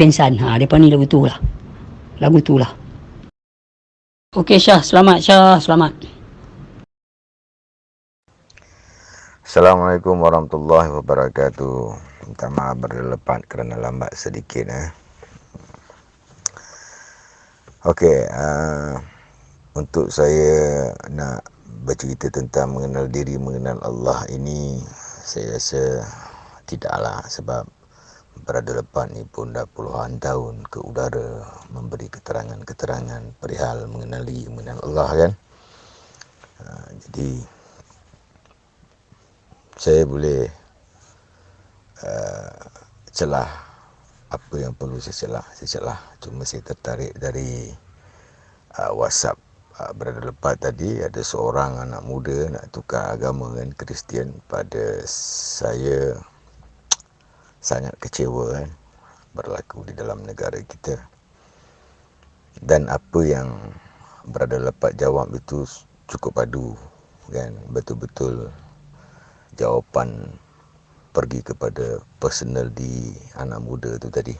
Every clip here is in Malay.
pensan. Depa ni lagu tu lah. Okey Syah, selamat. Assalamualaikum warahmatullahi wabarakatuh. Minta maaf berlepat kerana lambat sedikit. Okey, untuk saya nak bercerita tentang mengenal diri, mengenal Allah ini, saya rasa tidaklah, sebab berada lepas ni pun dah puluhan tahun ke udara memberi keterangan perihal mengenal Allah kan. Jadi saya boleh celah apa yang perlu saya celah. Cuma saya tertarik dari WhatsApp berada lepas tadi, ada seorang anak muda nak tukar agama kan, Kristian. Pada saya sangat kecewa kan, berlaku di dalam negara kita. Dan apa yang berada lepas jawab itu cukup padu kan, betul-betul jawapan pergi kepada personal di anak muda itu tadi.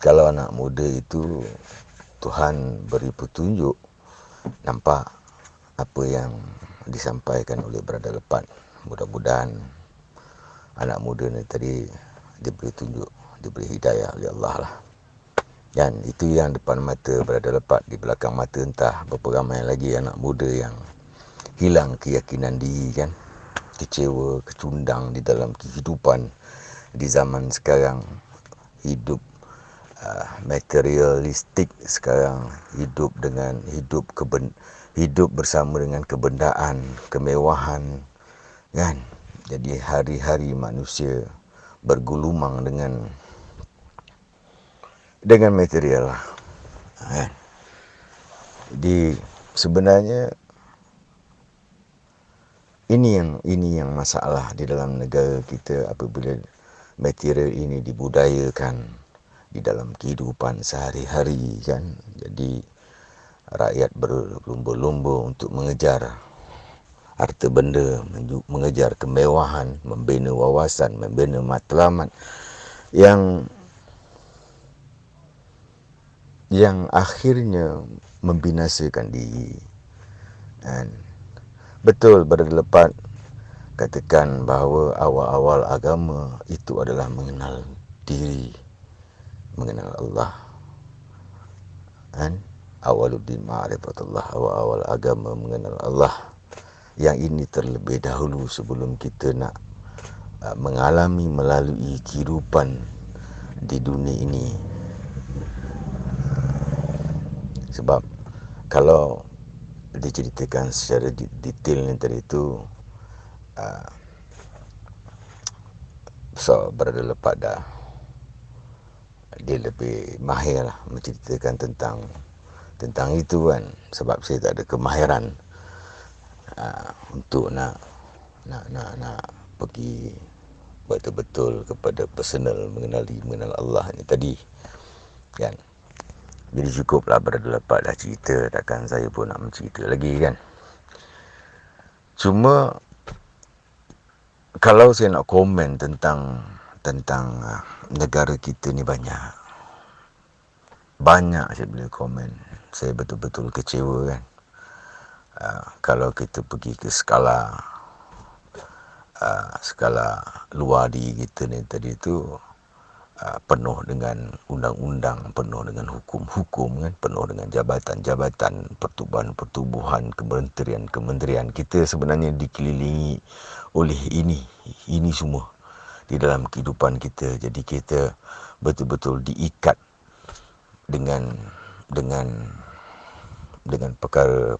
Kalau anak muda itu Tuhan beri petunjuk, nampak apa yang disampaikan oleh berada lepas. Mudah-mudahan anak muda ni tadi diberi tunjuk, diberi hidayah oleh Allah lah. Dan itu yang depan mata berada lepas. Di belakang mata entah berapa ramai lagi anak muda yang hilang keyakinan diri kan, kecewa, kecundang di dalam kehidupan di zaman sekarang. Hidup materialistik sekarang, hidup bersama dengan kebendaan, kemewahan kan. Jadi hari-hari manusia bergulumang dengan material lah kan. Jadi sebenarnya ini yang masalah di dalam negara kita, apabila material ini dibudayakan di dalam kehidupan sehari-hari kan. Jadi rakyat berlumba-lumba untuk mengejar harta benda, mengejar kemewahan, membina wawasan, membina matlamat yang akhirnya membinasakan diri. Dan betul berada lepas katakan bahawa awal-awal agama itu adalah mengenal diri, mengenal Allah kan. Awaluddin ma'rifatullah, awal-awal agama mengenal Allah. Yang ini terlebih dahulu sebelum kita nak mengalami melalui kehidupan di dunia ini. Sebab kalau diceritakan secara detail ni tadi tu, so berada lepas dah, dia lebih mahir lah menceritakan tentang itu kan. Sebab saya tak ada kemahiran untuk nak pergi betul-betul kepada personal mengenal Allah ni tadi kan. Jadi cukuplah berada lepas dah cerita, takkan saya pun nak mencerita lagi kan. Cuma kalau saya nak komen tentang negara kita ni, banyak saya boleh komen. Saya betul-betul kecewa kan. Kalau kita pergi ke skala luar diri kita ni tadi tu, penuh dengan undang-undang, penuh dengan hukum-hukum kan, penuh dengan jabatan-jabatan, pertubuhan, kementerian. Kita sebenarnya dikelilingi oleh ini semua di dalam kehidupan kita. Jadi kita betul-betul diikat dengan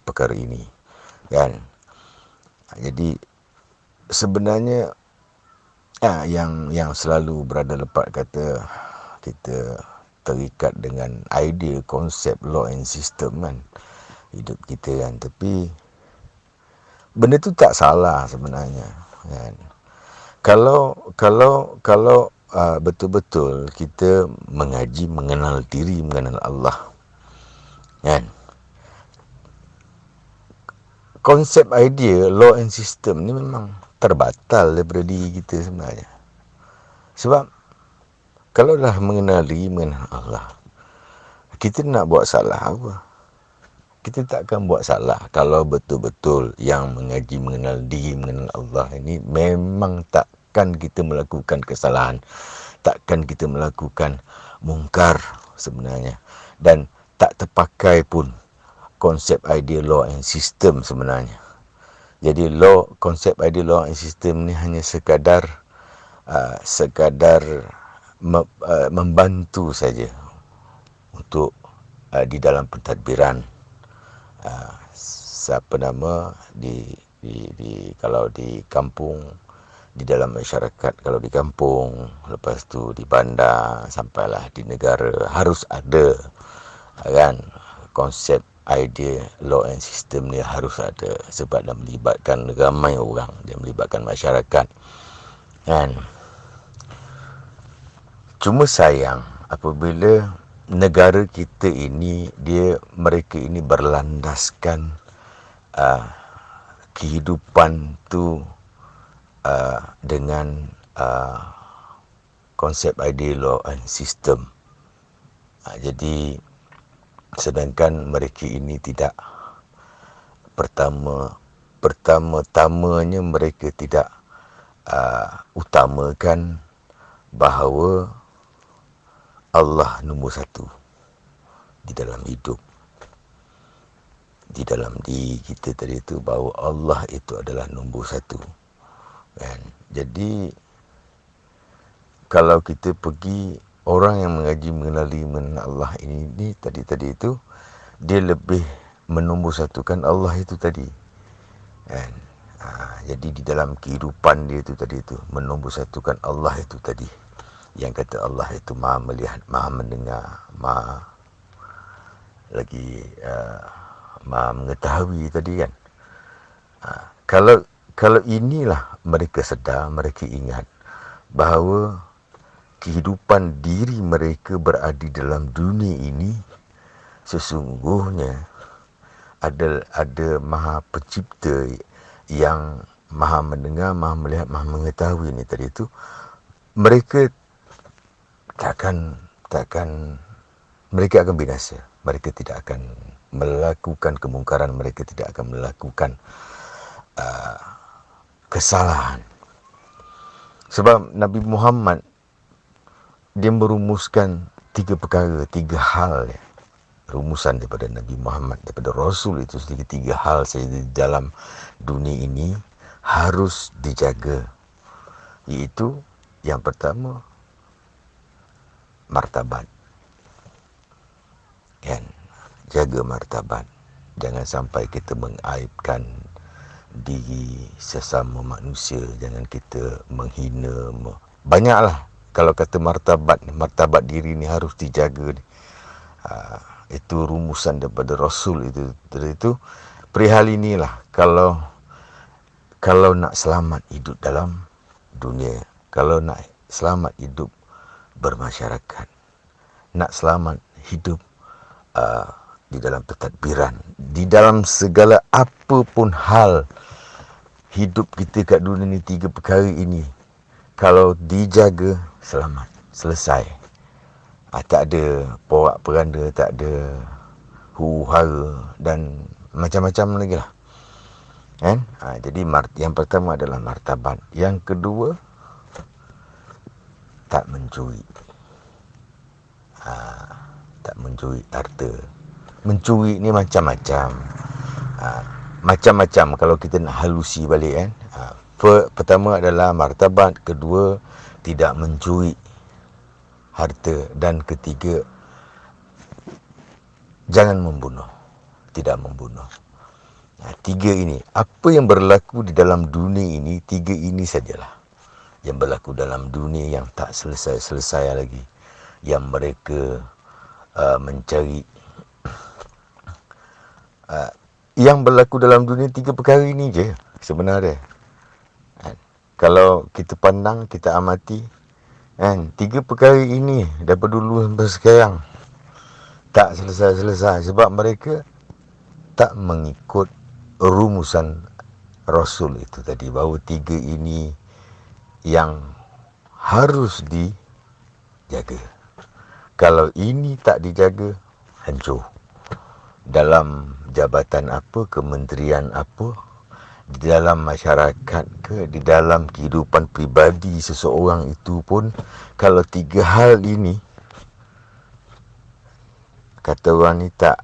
perkara ini kan. Jadi sebenarnya yang selalu berada lepas kata kita terikat dengan idea, konsep law and system kan, hidup kita kan. Tapi benda tu tak salah sebenarnya kan. Kalau betul-betul kita mengaji, mengenal diri, mengenal Allah kan, konsep idea law and system ni memang terbatal daripada diri kita sebenarnya. Sebab Kalau dah mengenali Allah, kita nak buat salah apa? Kita tak akan buat salah kalau betul-betul yang mengaji mengenal diri, mengenal Allah ini memang takkan kita melakukan kesalahan, takkan kita melakukan mungkar sebenarnya, dan tak terpakai pun konsep idea law and system sebenarnya. Jadi konsep idea law and system ni hanya sekadar membantu saja untuk di dalam pentadbiran, kalau di kampung, di dalam masyarakat, kalau di kampung, lepas tu di bandar, sampailah di negara, harus ada kan konsep idea law and system ni harus ada, sebab dia melibatkan ramai orang, dia melibatkan masyarakat kan. Cuma sayang apabila negara kita ini mereka ini berlandaskan kehidupan tu dengan konsep idea law and system. Jadi sedangkan mereka ini tidak, pertama-tamanya mereka tidak utamakan bahawa Allah nombor satu di dalam hidup, di dalam diri kita tadi itu, bahawa Allah itu adalah nombor satu kan. Jadi kalau kita pergi, orang yang mengaji mengenali Allah ini tadi itu, dia lebih menombor satukan Allah itu tadi kan. Jadi di dalam kehidupan dia itu tadi itu menombor satukan Allah itu tadi, yang kata Allah itu maha melihat, maha mendengar, maha mengetahui tadi kan. Kalau inilah mereka sedar, mereka ingat bahawa kehidupan diri mereka berada dalam dunia ini, sesungguhnya ada maha pencipta yang maha mendengar, maha melihat, maha mengetahui ni tadi itu, mereka mereka akan binasa. Mereka tidak akan melakukan kemungkaran, mereka tidak akan melakukan kesalahan. Sebab Nabi Muhammad, dia merumuskan 3 perkara, 3 hal ya. Rumusan daripada Nabi Muhammad, daripada Rasul itu sedikit 3 hal saja di dalam dunia ini harus dijaga. Iaitu yang pertama, martabat. Kan? Jaga martabat. Jangan sampai kita mengaibkan diri sesama manusia, jangan kita menghina. Banyaklah kalau kata martabat diri ni harus dijaga. Itu rumusan daripada Rasul itu. Perihal inilah kalau nak selamat hidup dalam dunia, kalau nak selamat hidup bermasyarakat, nak selamat hidup di dalam pentadbiran, di dalam segala apa pun hal hidup kita kat dunia ni, 3 perkara ini kalau dijaga, selamat, selesai. Tak ada porak-peranda, tak ada huru-hara dan macam-macam lagi lah kan. Jadi yang pertama adalah martabat. Yang kedua, tak mencuri. Tak mencuri harta. Mencuri ni macam-macam. Macam-macam kalau kita nak halusi balik kan. Pertama adalah martabat, kedua tidak mencuri harta, dan ketiga jangan membunuh, tidak membunuh. 3 ini, apa yang berlaku di dalam dunia ini, 3 ini sajalah yang berlaku dalam dunia yang tak selesai-selesai lagi, yang mereka mencari yang berlaku dalam dunia. 3 perkara ini je sebenarnya. Kalau kita pandang, kita amati kan, 3 perkara ini daripada dulu sampai sekarang tak selesai-selesai, sebab mereka tak mengikut rumusan Rasul itu tadi, bahawa 3 ini yang harus jaga. Kalau ini tak dijaga, hancur. Dalam jabatan apa, kementerian apa, di dalam masyarakat ke, di dalam kehidupan pribadi seseorang itu pun, kalau tiga hal ini, kata orang ni, tak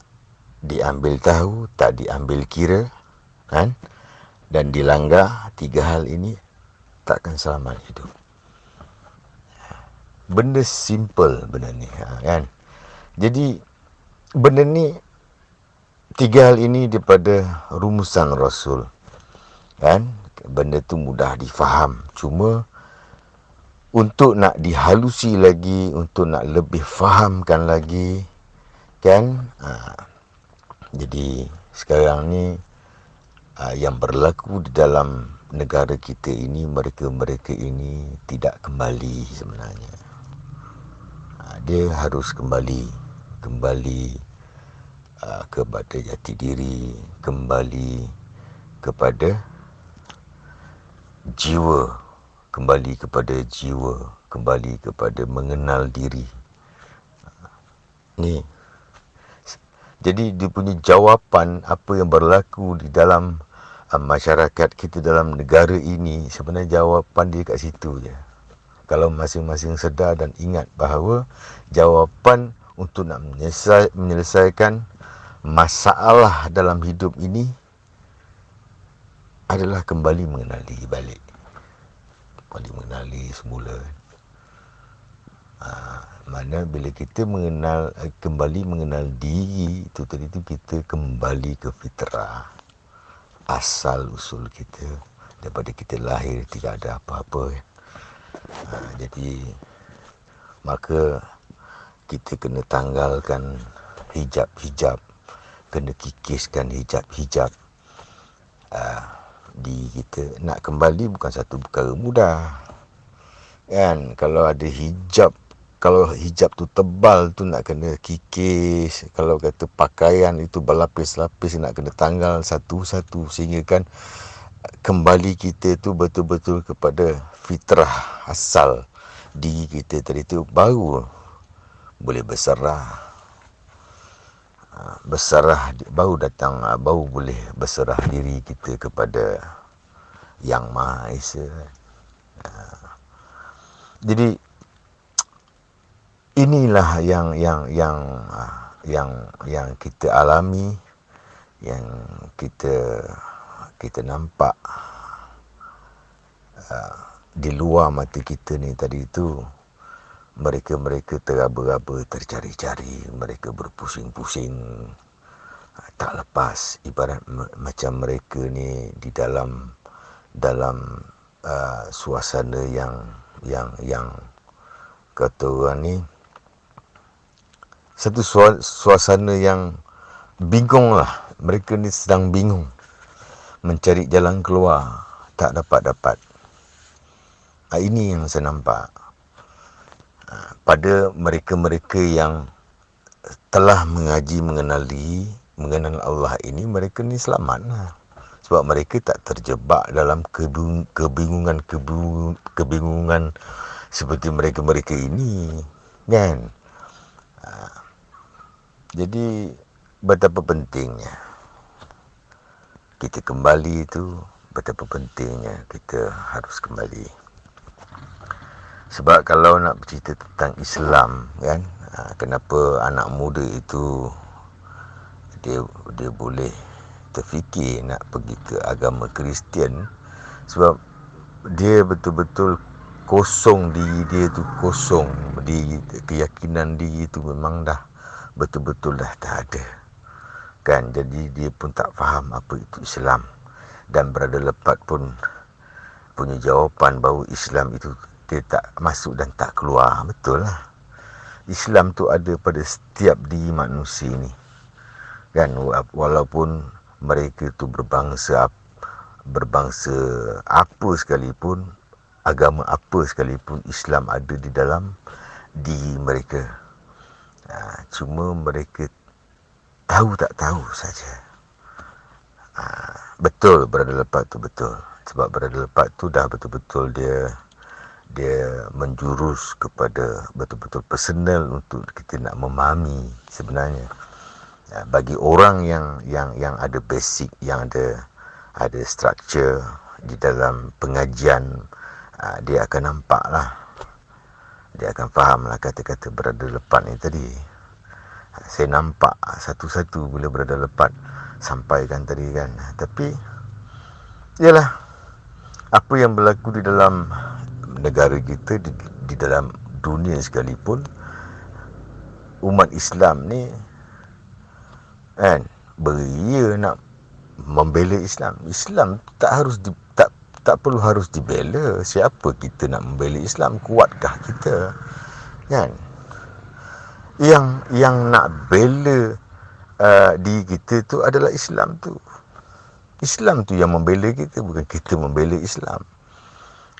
diambil tahu, tak diambil kira, kan? Dan dilanggar tiga hal ini, takkan selamat hidup. Benda simple benda ni, kan? Jadi benda ni, tiga hal ini daripada rumusan Rasul, kan? Benda tu mudah difaham, cuma untuk nak dihalusi lagi, untuk nak lebih fahamkan lagi, kan? Jadi sekarang ni yang berlaku di dalam negara kita ini, mereka-mereka ini tidak kembali sebenarnya. Dia harus kembali kepada jati diri, kembali kepada jiwa, kembali kepada mengenal diri. Ni. Jadi dia punya jawapan apa yang berlaku di dalam masyarakat kita, dalam negara ini, sebenarnya jawapan dia kat situ je. Kalau masing-masing sedar dan ingat bahawa jawapan untuk nak menyelesaikan masalah dalam hidup ini adalah kembali mengenali balik. Kembali mengenali semula. Mana bila kita kembali mengenal diri itu, tadi tu kita kembali ke fitrah, asal usul kita, daripada kita lahir tidak ada apa-apa. Jadi maka kita kena tanggalkan hijab-hijab, kena kikiskan hijab-hijab di kita. Nak kembali bukan satu perkara mudah, kan? Kalau ada hijab, kalau hijab tu tebal tu nak kena kikis. Kalau kata pakaian itu berlapis-lapis, nak kena tanggal satu-satu, sehingga kan kembali kita tu betul-betul kepada fitrah asal diri kita tadi tu, baru boleh berserah. Baru boleh berserah diri kita kepada Yang Maha Esa. Jadi inilah yang kita alami, yang kita nampak di luar mata kita ni tadi tu. Mereka teraba-raba, tercari-cari, mereka berpusing-pusing, tak lepas. Ibarat macam mereka ni di dalam suasana yang kata orang ni, satu suasana yang bingung lah. Mereka ni sedang bingung, mencari jalan keluar, tak dapat. Ini yang saya nampak pada mereka-mereka yang telah mengaji, mengenal Allah ini. Mereka ni selamat lah. Sebab mereka tak terjebak dalam kebingungan seperti mereka-mereka ini, kan? Jadi betapa pentingnya kita kembali itu, betapa pentingnya kita harus kembali. Sebab kalau nak bercerita tentang Islam, kan, kenapa anak muda itu dia boleh terfikir nak pergi ke agama Kristian, sebab dia betul-betul kosong diri dia tu, kosong diri, keyakinan diri tu memang dah betul-betul dah tak ada, kan? Jadi dia pun tak faham apa itu Islam, dan berada lepas pun punya jawapan bahawa Islam itu dia tak masuk dan tak keluar. Betul lah, Islam tu ada pada setiap diri manusia ni, kan? Walaupun mereka tu berbangsa apa sekalipun, agama apa sekalipun, Islam ada di dalam diri mereka. Cuma mereka tahu tak tahu saja. Betul berada lepas tu, betul. Sebab berada lepas tu dah betul-betul dia menjurus kepada betul-betul personal untuk kita nak memahami sebenarnya. Bagi orang yang ada basic, yang ada structure di dalam pengajian, dia akan nampak lah, dia akan faham lah kata-kata berada lepat ni tadi. Saya nampak satu-satu bila berada lepat sampaikan tadi kan. Tapi yalah, apa yang berlaku di dalam negara kita, di dalam dunia sekalipun, umat Islam ni kan beria nak membela Islam. Islam tak perlu harus dibela. Siapa kita nak membela Islam? Kuatkah kita? Kan? Yang nak bela diri kita tu adalah Islam tu. Islam tu yang membela kita, bukan kita membela Islam.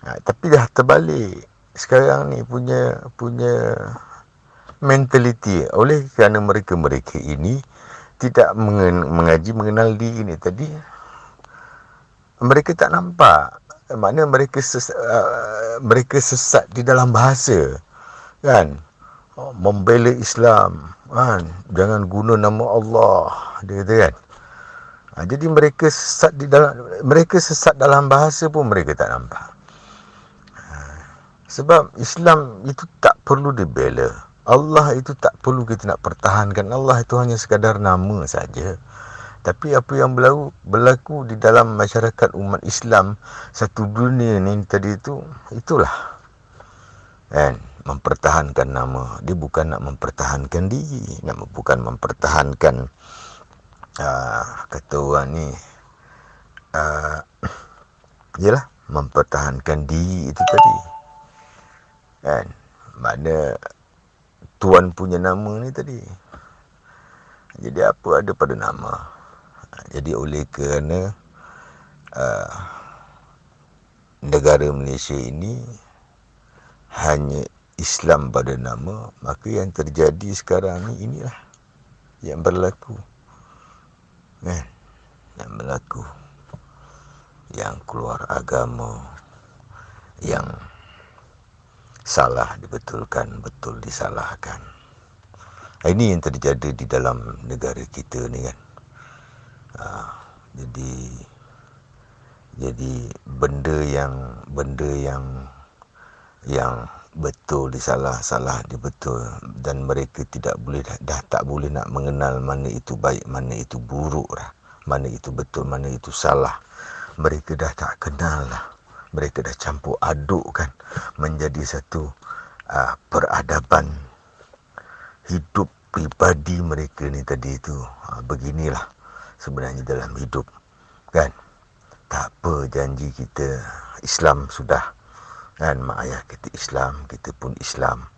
Tapi dah terbalik sekarang ni punya mentaliti, oleh kerana mereka ini tidak mengenal diri ni tadi, mereka tak nampak. Maknanya mereka sesat di dalam bahasa kan. Membela Islam kan, jangan guna nama Allah, dia kata kan. Jadi mereka sesat dalam bahasa pun mereka tak nampak. Sebab Islam itu tak perlu dibela. Allah itu tak perlu kita nak pertahankan. Allah itu hanya sekadar nama saja. Tapi apa yang berlaku di dalam masyarakat umat Islam satu dunia ni tadi itu, itulah kan, mempertahankan nama. Dia bukan nak mempertahankan diri, bukan mempertahankan kata orang ni yalah, mempertahankan diri itu tadi kan. Makna Tuan punya nama ni tadi. Jadi apa ada pada nama. Jadi oleh kerana negara Malaysia ini hanya Islam pada nama, maka yang terjadi sekarang ni inilah yang berlaku kan. Yang berlaku, yang keluar agama, yang salah dibetulkan, betul disalahkan. Ini yang terjadi di dalam negara kita ni kan. Jadi benda yang betul disalah, salah dibetul, dan mereka tak boleh nak mengenal mana itu baik, mana itu buruk dah, mana itu betul, mana itu salah. Mereka dah tak kenal lah. Mereka dah campur adukkan menjadi satu peradaban hidup pribadi mereka ni tadi tu. Beginilah sebenarnya dalam hidup kan. Tak apa janji kita Islam sudah kan, mak ayah kita Islam, kita pun Islam.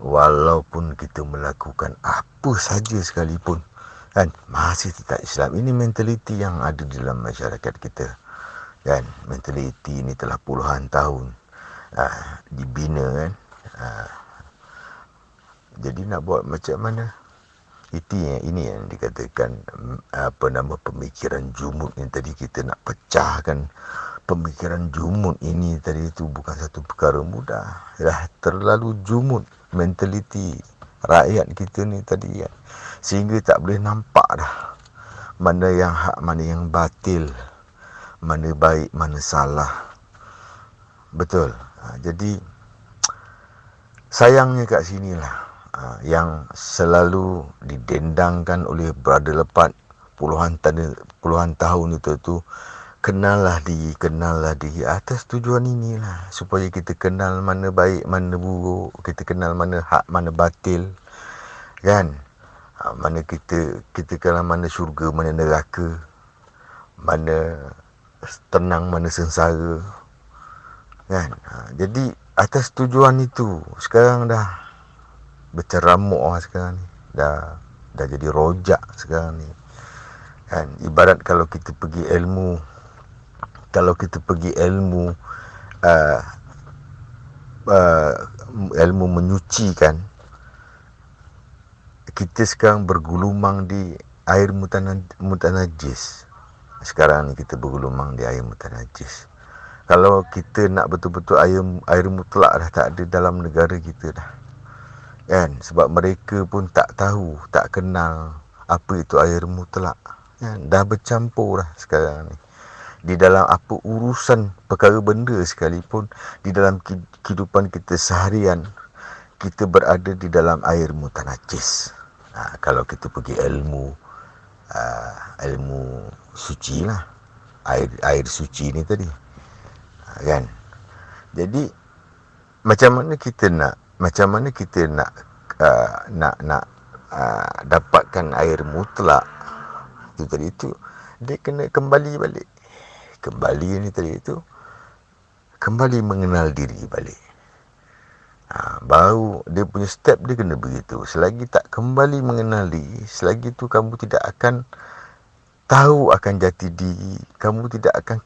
Walaupun kita melakukan apa saja sekalipun kan, masih tetap Islam. Ini mentaliti yang ada di dalam masyarakat kita kan. Mentaliti ni telah puluhan tahun dibina kan. Jadi nak buat macam mana? Ini yang dikatakan pemikiran jumud yang tadi. Kita nak pecahkan pemikiran jumud ini tadi itu bukan satu perkara mudah. Dah terlalu jumud mentaliti rakyat kita ni tadi kan. Sehingga tak boleh nampak dah mana yang hak, mana yang batil, mana baik, mana salah. Betul. Jadi sayangnya kat sinilah yang selalu didendangkan oleh Brother Lepat puluhan tahun itu kenallah diri atas tujuan inilah, supaya kita kenal mana baik, mana buruk, kita kenal mana hak, mana batil kan. Mana kita kenal mana syurga, mana neraka, mana tenang, mana sengsara kan. Jadi atas tujuan itu sekarang dah berceramuk sekarang ni, dah jadi rojak sekarang ni kan. Ibarat kalau kita pergi ilmu ilmu menyucikan, kita sekarang bergulumang di air mutanajis. Sekarang ni kita bergulumang di air mutanajis. Kalau kita nak betul-betul air mutlak dah tak ada dalam negara kita dah. Kan? Sebab mereka pun tak tahu, tak kenal apa itu air mutlak. Kan? Dah bercampur dah sekarang ni. Di dalam apa urusan perkara benda sekalipun, di dalam kehidupan kita seharian, kita berada di dalam air mutanajis. Kalau kita pergi ilmu suci lah, air suci ni tadi, kan? Jadi macam mana kita nak dapatkan air mutlak itu tadi itu, dia kena kembali balik. Kembali ni tadi itu, kembali mengenal diri balik. Baru dia punya step dia kena begitu. Selagi tak kembali mengenal diri, selagi tu kamu tidak akan tahu akan jati diri, kamu tidak akan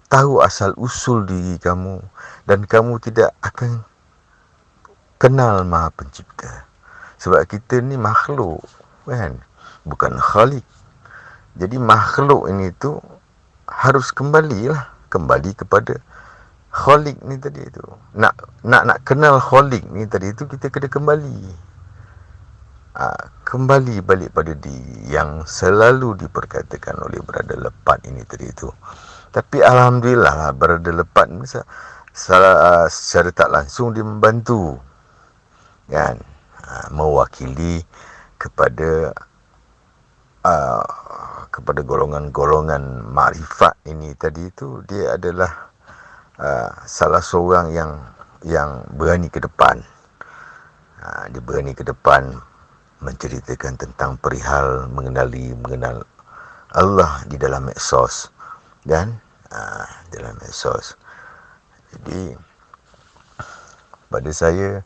tahu asal usul diri kamu, dan kamu tidak akan kenal Maha Pencipta. Sebab kita ni makhluk, kan? Bukan khalik. Jadi makhluk ini tu harus kembali kepada khalik ni tadi tu. Nak kenal khalik ni tadi tu, kita kena kembali. Kembali balik pada diri yang selalu diperkatakan oleh Brother Lepat ini tadi tu. Tapi alhamdulillah lah, Brother Lepat ni secara tak langsung dia membantu, kan? Mewakili kepada golongan-golongan makrifat ini tadi itu. Dia adalah salah seorang yang berani ke depan. Dia berani ke depan menceritakan tentang perihal mengenal Allah di dalam medsos, dan dalam medsos. Jadi pada saya,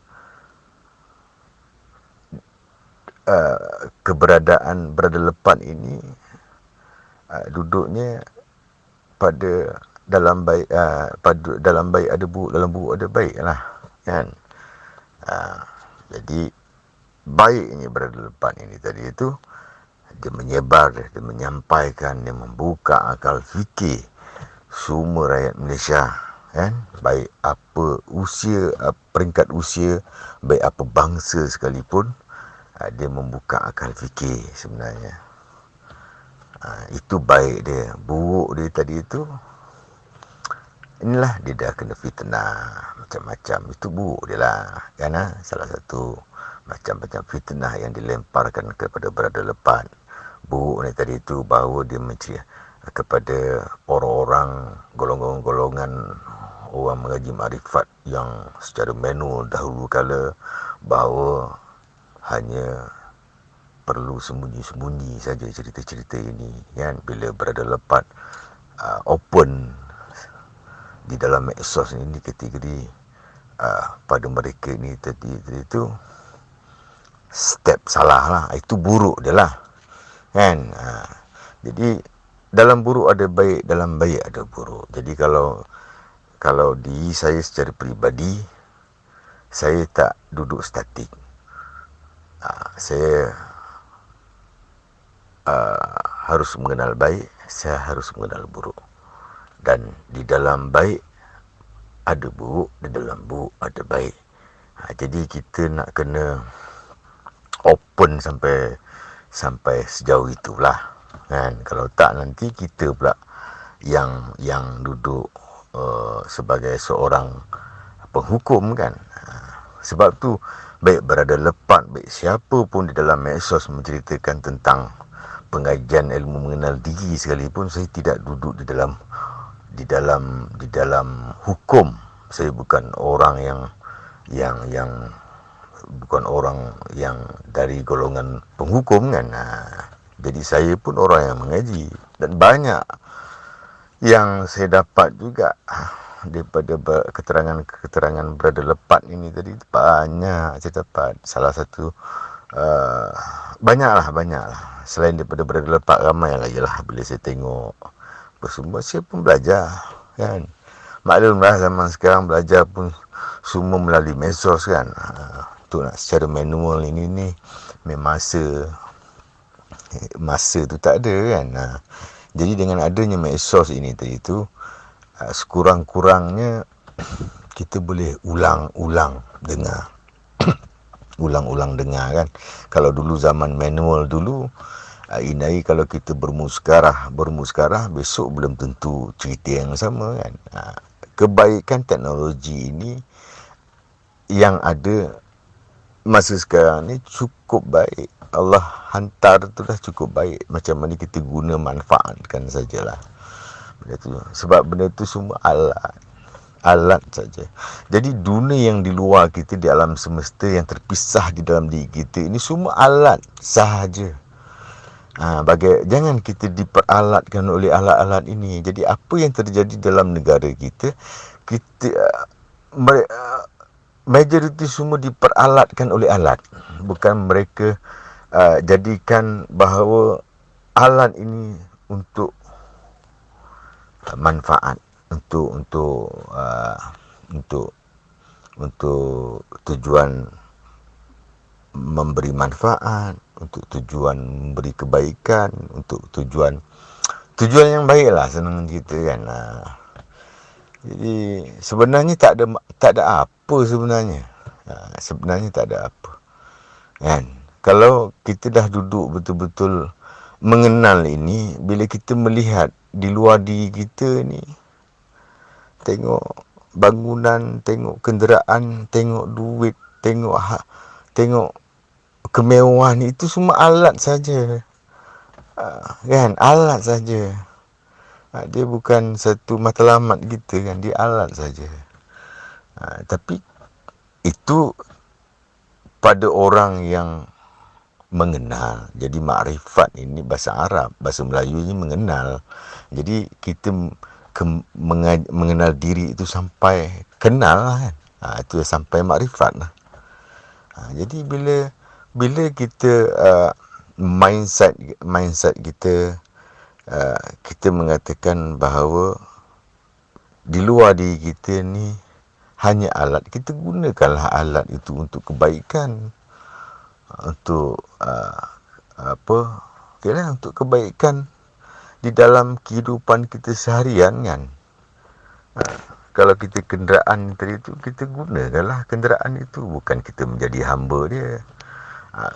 keberadaan Brother Lepat ini duduknya pada dalam baik ada buruk, dalam buruk ada baik lah, kan? Jadi baiknya Brother Lepat ini tadi itu, dia menyebar, dia menyampaikan, dia membuka akal fikir semua rakyat Malaysia, kan? Baik apa usia, peringkat usia, baik apa bangsa sekalipun, dia membuka akal fikir sebenarnya. Itu baik dia. Buruk dia tadi itu, inilah dia dah kena fitnah macam-macam. Itu buruk dia lah, kan? Salah satu macam-macam fitnah yang dilemparkan kepada Brother Lepat. Buruk ni tadi itu bahawa dia kepada orang-orang, golongan-golongan orang mengaji makrifat yang secara manual dahulu kala, bahawa hanya perlu sembunyi-sembunyi saja cerita-cerita ini, kan? Bila Brother Lepat open di dalam medsos ini kategori pada mereka ni tadi itu, step salah lah, itu buruk dia lah, kan? Jadi dalam buruk ada baik, dalam baik ada buruk. Jadi kalau diri saya secara peribadi, saya tak duduk statik. Saya harus mengenal baik, saya harus mengenal buruk. Dan di dalam baik ada buruk, di dalam buruk ada baik. Jadi kita nak kena open sampai sejauh itulah, kan? Kalau tak, nanti kita pula yang duduk sebagai seorang penghukum, kan? Sebab tu baik Brother Lepat, baik siapa pun di dalam medsos menceritakan tentang pengajian ilmu mengenal diri sekalipun, saya tidak duduk di dalam hukum. Saya bukan orang yang bukan orang yang dari golongan penghukum, kan? Jadi saya pun orang yang mengaji, dan banyak yang saya dapat juga daripada keterangan Brother Lepat ini tadi, banyak saya dapat. Salah satu banyaklah selain daripada Brother Lepat, ramai lagi lah. Bila saya tengok semua, saya pun belajar, kan? Maklumlah zaman sekarang belajar pun semua melalui medsos, kan? Tu nak secara manual ini masa tu tak ada, kan? Jadi dengan adanya medsos ini tadi tu, sekurang-kurangnya kita boleh ulang-ulang dengar. Ulang-ulang dengar kan. Kalau dulu zaman manual dulu, ini kalau kita bermuskarah, besok belum tentu cerita yang sama kan. Kebaikan teknologi ini yang ada masa sekarang ni cukup baik. Allah hantar tu dah cukup baik. Macam mana kita guna manfaatkan sajalah. Benda tu. Sebab benda tu semua alat saja. Jadi dunia yang di luar kita, di alam semesta yang terpisah di dalam diri kita, ini semua alat sahaja. Jangan kita diperalatkan oleh alat-alat ini. Jadi apa yang terjadi dalam negara kita, majoriti semua diperalatkan oleh alat. Bukan mereka jadikan bahawa alat ini untuk manfaat, untuk tujuan memberi manfaat, untuk tujuan memberi kebaikan, untuk tujuan yang baiklah, senang cerita kan. Jadi sebenarnya tak ada apa sebenarnya. Sebenarnya tak ada apa. Kan? Kalau kita dah duduk betul-betul mengenal ini, bila kita melihat di luar diri kita ni, tengok bangunan, tengok kenderaan, tengok duit, tengok kemewahan, itu semua alat saja. Kan? Alat saja. Dia bukan satu matlamat kita kan, dia alat saja. Tapi itu pada orang yang mengenal. Jadi makrifat ini bahasa Arab, bahasa Melayu ini mengenal. Jadi kita mengenal diri itu sampai kenal lah kan. Itu sampai makrifat lah. Jadi bila kita mindset kita, kita mengatakan bahawa di luar diri kita ni hanya alat. Kita gunakanlah alat itu untuk kebaikan, untuk untuk kebaikan di dalam kehidupan kita seharian kan. Kalau kita kenderaan tadi itu, kita gunakanlah kenderaan itu, bukan kita menjadi hamba dia.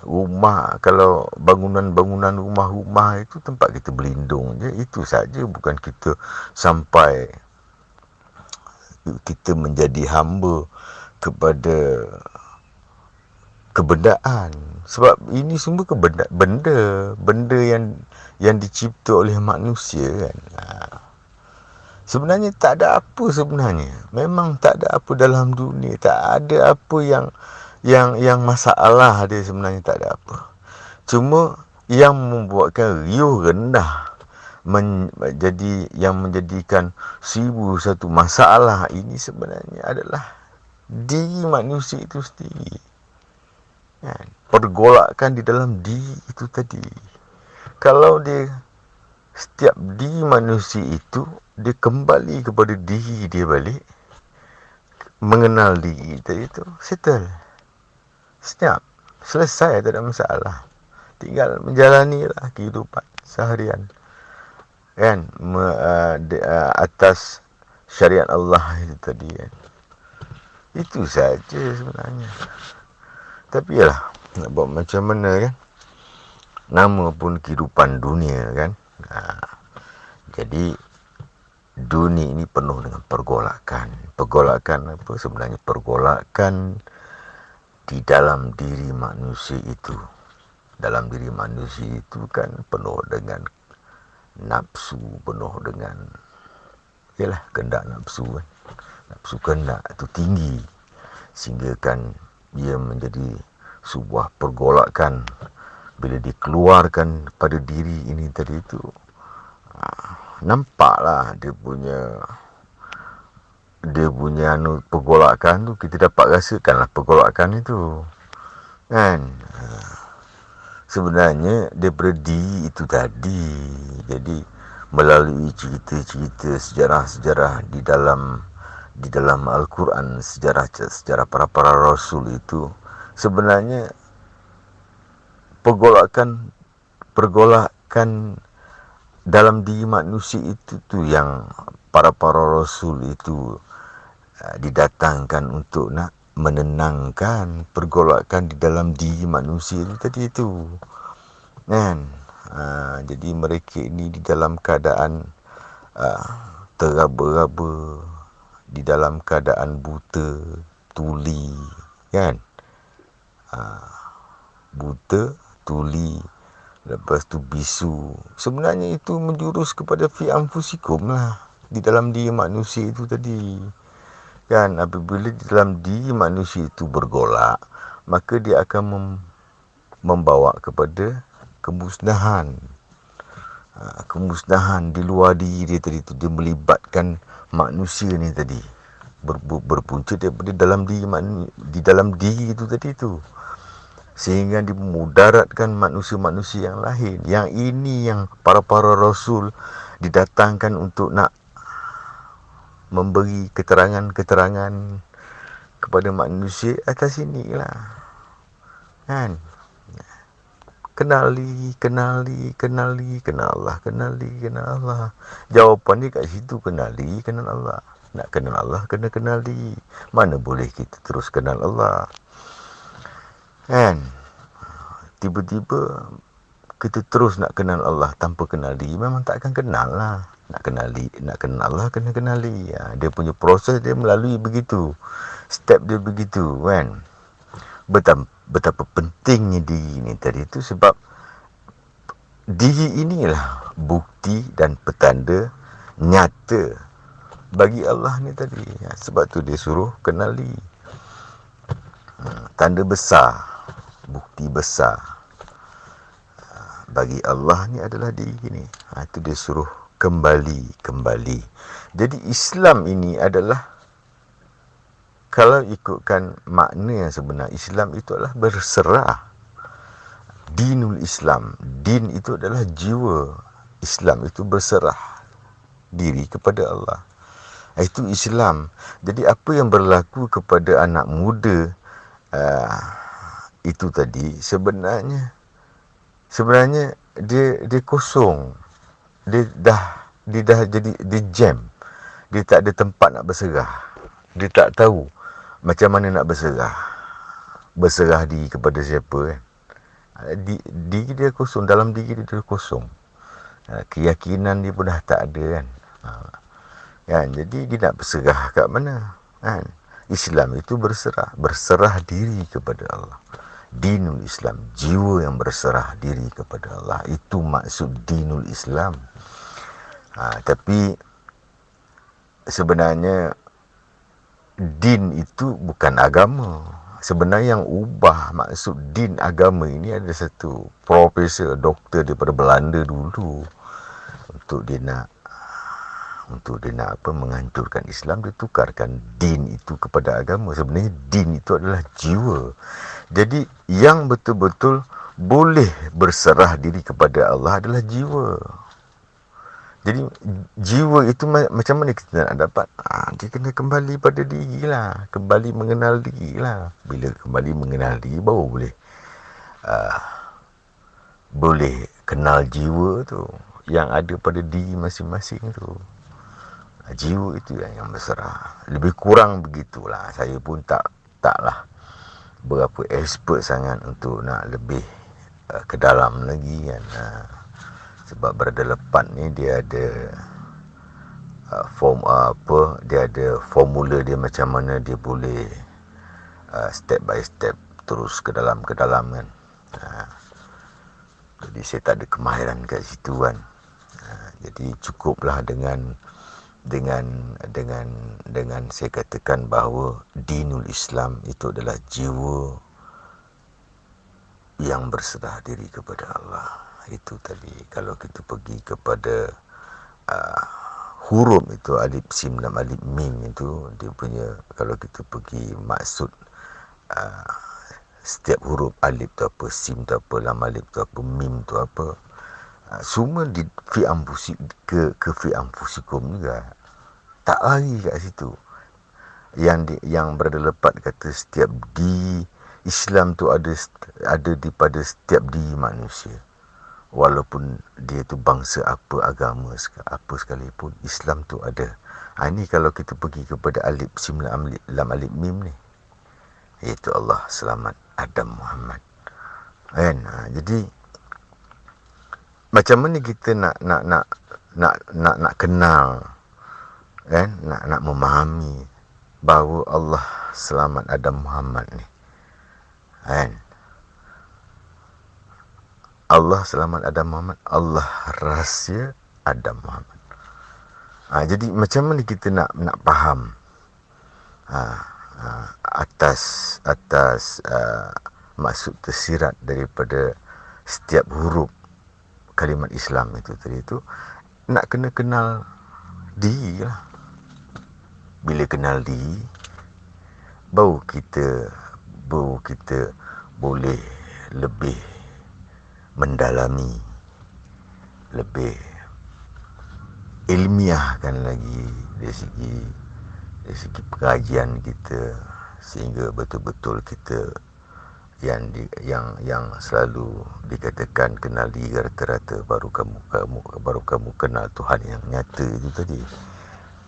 Rumah, kalau bangunan-bangunan rumah itu tempat kita berlindung je, itu saja. Bukan kita sampai kita menjadi hamba kepada kebendaan. Sebab ini semua benda yang dicipta oleh manusia kan. Sebenarnya tak ada apa sebenarnya. Memang tak ada apa dalam dunia, tak ada apa yang masalah dia sebenarnya, tak ada apa. Cuma yang membuatkan riuh rendah, yang menjadikan 1001 masalah ini sebenarnya adalah diri manusia itu sendiri. Kan? Pergolakan di dalam diri itu tadi. Kalau setiap diri manusia itu, dia kembali kepada diri dia balik, mengenal diri tadi itu, settle. Senyap, selesai, tak ada masalah. Tinggal menjalani lah kehidupan seharian kan, atas syariat Allah itu tadi kan. Itu saja sebenarnya. Tapi yalah, nak buat macam mana kan, nama pun kehidupan dunia kan. Jadi dunia ini penuh dengan pergolakan. Pergolakan apa sebenarnya? Pergolakan di dalam diri manusia itu. Dalam diri manusia itu kan penuh dengan nafsu, penuh dengan kehendak nafsu kan. Nafsu kehendak itu tinggi, sehingga kan ia menjadi sebuah pergolakan. Bila dikeluarkan pada diri ini tadi itu, nampaklah dia punya pergolakan tu, kita dapat rasakanlah pergolakan itu kan. Sebenarnya daripada diri itu tadi. Jadi melalui cerita-cerita sejarah-sejarah di dalam Al-Quran, sejarah para rasul itu, sebenarnya pergolakan dalam diri manusia itu tu yang para rasul itu didatangkan untuk nak menenangkan pergolakan di dalam diri manusia itu tadi itu kan. Jadi mereka ini di dalam keadaan teraba-raba, di dalam keadaan buta, tuli kan, buta, tuli, lepas tu bisu. Sebenarnya itu menjurus kepada fi anfusikum lah, di dalam diri manusia itu tadi kan. Apabila di dalam diri manusia itu bergolak, maka dia akan membawa kepada kemusnahan. Kemusnahan di luar diri dia tadi tu, dia melibatkan manusia ni tadi, berpunca daripada di dalam diri itu tadi tu, sehingga dimudaratkan manusia-manusia yang lain. Yang ini yang para rasul didatangkan untuk nak memberi keterangan-keterangan kepada manusia atas inilah kan. Kenali Allah. Jawapan dia kat situ, kenali, kenal Allah. Nak kenal Allah, kena kenali. Mana boleh kita terus kenal Allah kan. Tiba-tiba kita terus nak kenal Allah tanpa kenali, memang tak akan kenal lah. Nak kenal Allah, kena kenali. Dia punya proses dia melalui begitu, step dia begitu kan. Betapa pentingnya diri ini tadi itu, sebab diri inilah bukti dan petanda nyata bagi Allah ni tadi. Sebab tu dia suruh kenali. Tanda besar, bukti besar bagi Allah ni adalah diri ini. Itu dia suruh kembali. Jadi Islam ini adalah, kalau ikutkan makna yang sebenar, Islam itu adalah berserah. Dinul Islam, din itu adalah jiwa. Islam itu berserah diri kepada Allah. Itu Islam. Jadi apa yang berlaku kepada anak muda itu tadi, sebenarnya dia kosong. Dia dah jadi, dia jam. Dia tak ada tempat nak berserah. Dia tak tahu macam mana nak berserah diri kepada siapa kan. Diri dia kosong, dalam diri dia kosong. Keyakinan dia pun dah tak ada kan. Kan, jadi dia nak berserah kat mana kan. Islam itu berserah diri kepada Allah. Dinul Islam, jiwa yang berserah diri kepada Allah. Itu maksud dinul Islam. Tapi sebenarnya din itu bukan agama. Sebenarnya yang ubah maksud din agama ini ada satu profesor, doktor daripada Belanda dulu. Untuk dia nak menghancurkan Islam, dia tukarkan din itu kepada agama. Sebenarnya din itu adalah jiwa. Jadi yang betul-betul boleh berserah diri kepada Allah adalah jiwa. Jadi jiwa itu macam mana kita nak dapat? Dia kena kembali pada diri lah. Kembali mengenal diri lah. Bila kembali mengenal diri, baru boleh kenal jiwa tu, yang ada pada diri masing-masing tu. Jiwa itu yang berserah. Lebih kurang begitulah. Saya pun taklah berapa expert sangat untuk nak lebih ke dalam lagi kan. Sebab berada lepas ni dia ada dia ada formula dia macam mana dia boleh step by step terus ke dalam kan. Jadi saya tak ada kemahiran kat situ kan. Jadi cukuplah dengan saya katakan bahawa dinul Islam itu adalah jiwa yang berserah diri kepada Allah. Itu tadi. Kalau kita pergi kepada huruf itu, alif, sim, lam, alif, mim itu, dia punya, kalau kita pergi maksud setiap huruf, alif tu apa, sim tu apa, lam, alif tu apa, mim tu apa, semua di fi anfusikum juga. Tak lari kat situ. Yang berada lepat kata setiap di Islam tu ada di pada setiap diri manusia. walaupun dia tu bangsa apa, agama apa sekalipun, Islam tu ada. Ini kalau kita pergi kepada alif sim lam alif mim ni, iaitu Allah, selamat, Adam, Muhammad, kan? Jadi macam mana kita nak kenal, kan, nak memahami bahawa Allah selamat Adam Muhammad ni, kan? Allah selamat Adam Muhammad, Allah rahsia Adam Muhammad. Jadi macam mana kita nak faham atas maksud tersirat daripada setiap huruf kalimat Islam itu tadi itu, nak kena kenal diri lah. Bila kenal diri, baru kita boleh lebih mendalami, lebih ilmiahkan lagi dari segi pengajian kita, sehingga betul-betul kita yang selalu dikatakan kenal diri rata-rata, baru kamu kenal Tuhan yang nyata itu tadi,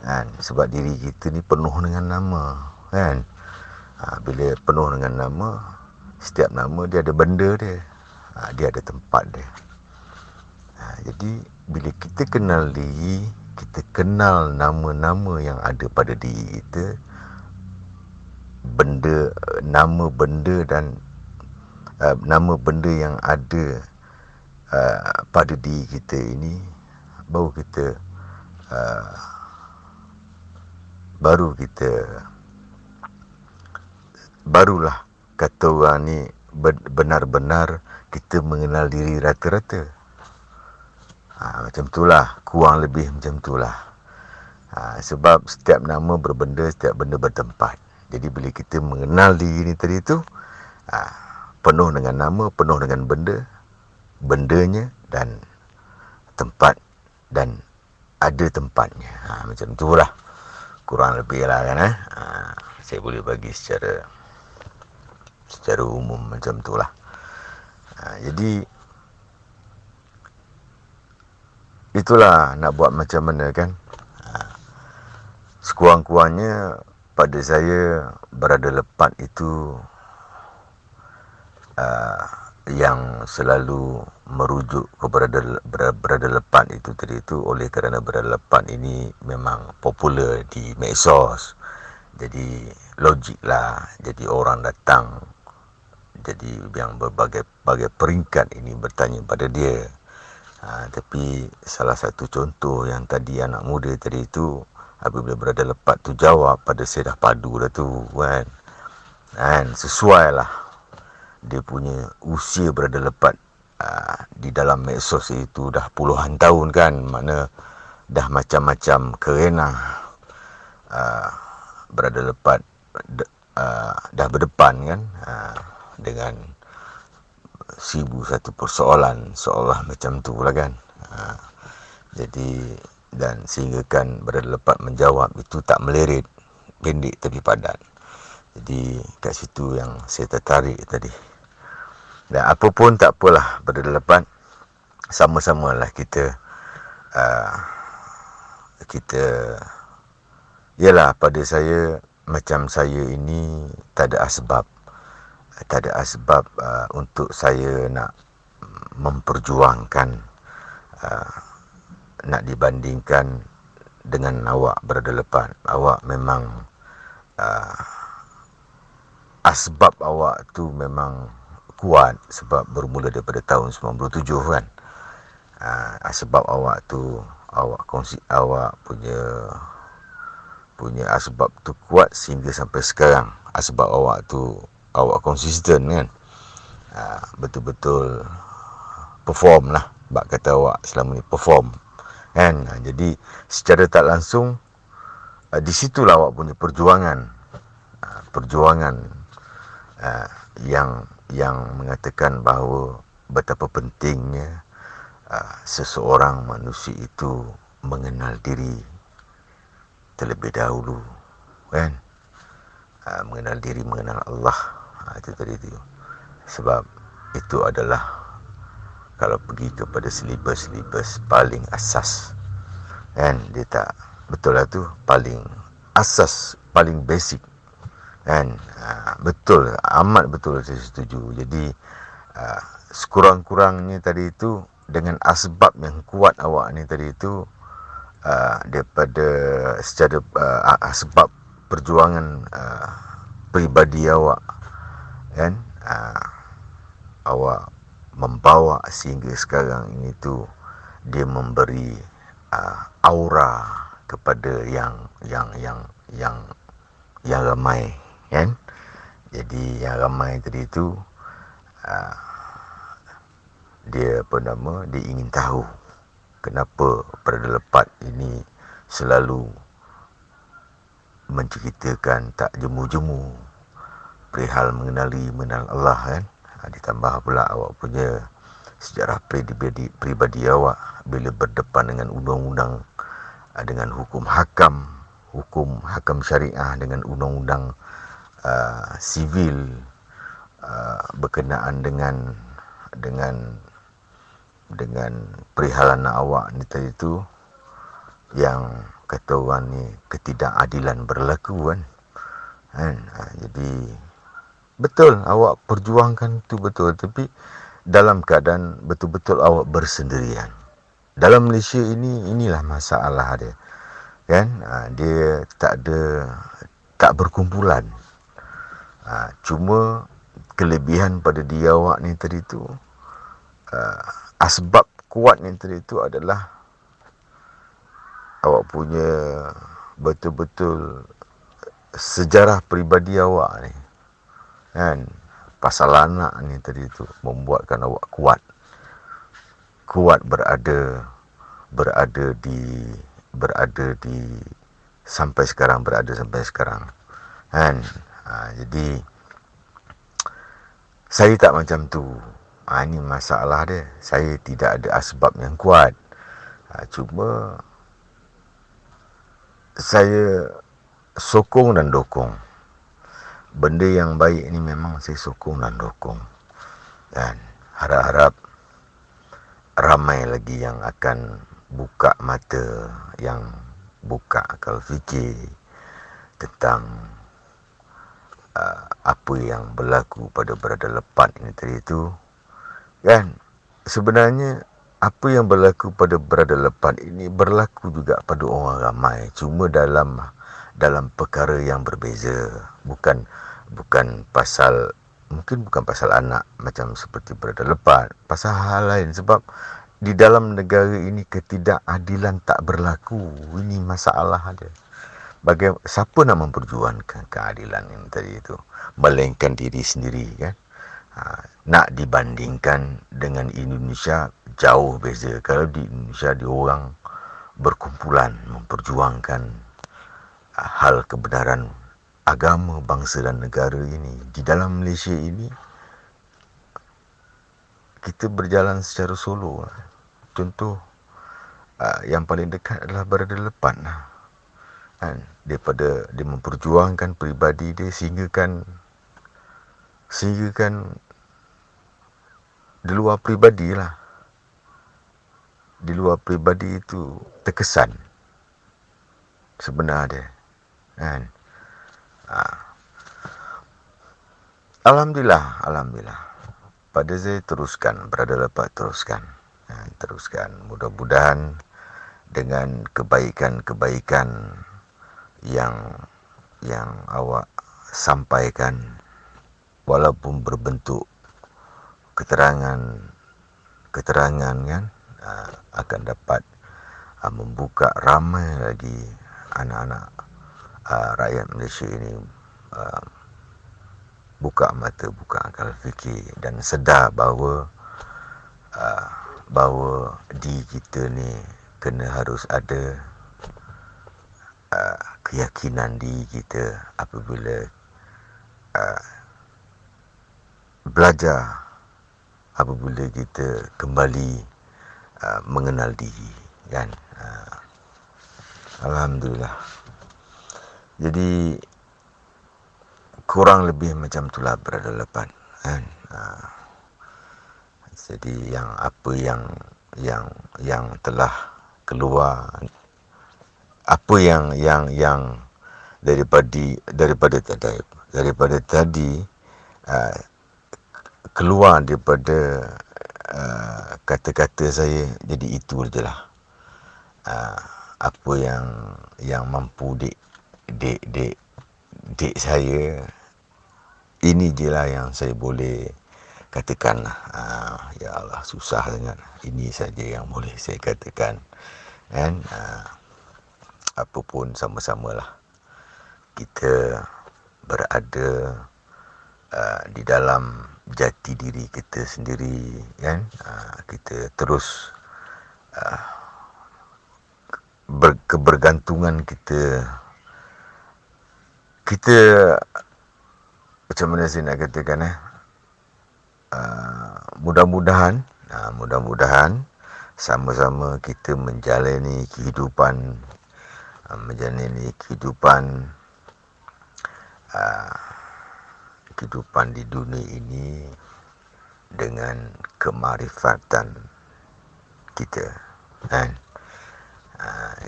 kan? Sebab diri kita ni penuh dengan nama, kan? Bila penuh dengan nama, setiap nama dia ada benda dia, dia ada tempat dia. Jadi bila kita kenal diri, kita kenal nama-nama yang ada pada diri kita, nama benda yang ada pada diri kita ini, barulah kata orang ni benar-benar kita mengenal diri rata-rata. Macam itulah, kurang lebih macam itulah. Sebab setiap nama berbenda, setiap benda bertempat. Jadi bila kita mengenal diri ni tadi tu, penuh dengan nama, penuh dengan bendanya dan tempat, dan ada tempatnya. Macam itulah, kurang lebih lah, kan? Saya boleh bagi secara umum macam itulah. Jadi itulah, nak buat macam mana, kan? Sekurang-kurangnya pada saya, berada lepat itu yang selalu merujuk kepada berada lepat itu tadi itu, oleh kerana berada lepat ini memang popular di medsos. Jadi logik lah, jadi orang datang, jadi yang berbagai peringkat ini bertanya pada dia. Tapi salah satu contoh yang tadi anak muda tadi itu, apabila berada lepat tu jawab, pada saya dah padu dah tu, kan? Sesuai lah dia punya usia berada lepat di dalam medsos itu dah puluhan tahun, kan? Makna dah macam-macam kerana berada lepat dah berdepan, kan? Dengan 1001 persoalan, seolah macam tu lah, kan? Jadi, dan sehinggakan berada lepat menjawab itu tak melerit, pendek tapi padat. Jadi kat situ yang saya tertarik tadi. Dan apa pun tak apalah, berada lepat, sama-samalah kita yalah, pada saya, macam saya ini tak ada asbab untuk saya nak memperjuangkan, nak dibandingkan dengan awak berada lepat. Awak memang asbab awak tu memang kuat, sebab bermula daripada tahun 97, kan? Asbab awak tu, awak punya asbab tu kuat sehingga sampai sekarang. Asbab awak tu, awak konsisten, kan? Betul-betul perform lah, bak kata awak selama ni perform, kan? Jadi secara tak langsung, di situlah awak punya perjuangan yang mengatakan bahawa betapa pentingnya seseorang manusia itu mengenal diri terlebih dahulu, kan? Mengenal diri, mengenal Allah, itu tadi tu. Sebab itu adalah kalau pergi kepada silibus paling asas, kan, dia tak, betul lah tu, paling asas, paling basic, kan. Betul, amat betul, saya setuju. Jadi sekurang-kurangnya tadi itu, dengan asbab yang kuat awak ni tadi itu, daripada secara asbab perjuangan peribadi awak, kan, awak membawa sehingga sekarang ini tu dia memberi aura kepada yang ramai, kan. Jadi yang ramai tadi tu dia dia ingin tahu kenapa Brother Lepat ini selalu menceritakan tak jemu-jemu perihal mengenal Allah, kan. Ditambah pula awak punya sejarah peribadi awak bila berdepan dengan undang-undang, dengan hukum hakam syariah, dengan undang-undang sivil, berkenaan dengan perihal anak awak ni tadi tu, yang kata orang ni ketidakadilan berlaku, kan. Jadi betul awak perjuangkan tu, betul, tapi dalam keadaan betul-betul awak bersendirian. Dalam Malaysia ini, inilah masalah dia, kan. Dia tak berkumpulan. Cuma kelebihan pada dia awak ni tadi tu, asbab kuatnya tadi tu adalah awak punya betul-betul sejarah peribadi awak ni, kan. Pasal anak ni tadi tu membuatkan awak kuat berada di sampai sekarang, kan. Jadi saya tak macam tu. Ini masalah dia. Saya tidak ada asbab yang kuat. Cuma saya sokong dan dokong. Benda yang baik ni memang saya sokong dan dokong. Dan harap-harap ramai lagi yang akan buka mata, yang buka akal fikir tentang apa yang berlaku pada Brother Lepat ini tadi tu, kan. Sebenarnya apa yang berlaku pada Brother Lepat ini berlaku juga pada orang ramai, cuma dalam perkara yang berbeza. Bukan pasal, mungkin bukan pasal anak macam seperti Brother Lepat, pasal hal lain. Sebab di dalam negara ini ketidakadilan tak berlaku. Ini masalah dia. Siapa nak memperjuangkan keadilan ini tadi itu, melainkan diri sendiri, kan. Nak dibandingkan dengan Indonesia, jauh beza. Kalau di Indonesia diorang berkumpulan memperjuangkan hal kebenaran agama, bangsa dan negara ini. Di dalam Malaysia ini kita berjalan secara solo. Contoh yang paling dekat adalah Brother Lepat, kan. Daripada dia memperjuangkan peribadi dia, sehingga kan di luar peribadi itu terkesan sebenar dia, kan. Alhamdulillah. Pada saya teruskan, Brother Lepat teruskan. Mudah-mudahan dengan kebaikan yang awak sampaikan, walaupun berbentuk keterangan, kan, akan dapat membuka ramai lagi anak-anak rakyat Malaysia ini buka mata, buka akal fikir, dan sedar bahawa di kita ni kena harus ada keyakinan diri kita apabila belajar, apabila kita kembali mengenal diri, kan. Alhamdulillah. Jadi kurang lebih macam itulah Brother Lepat, kan. Jadi yang apa yang telah keluar, apa yang daripada tadi keluar daripada kata-kata saya, jadi itu je lah. Apa yang mampu dek saya, ini je lah yang saya boleh katakan lah. Ya Allah, susah sangat. Ini saja yang boleh saya katakan. Dan apa pun sama-samalah kita berada di dalam jati diri kita sendiri, kan. Kita terus kebergantungan kita macam mana saya nak katakan, mudah-mudahan sama-sama kita menjalani kehidupan di dunia ini dengan kemarifatan kita, kan.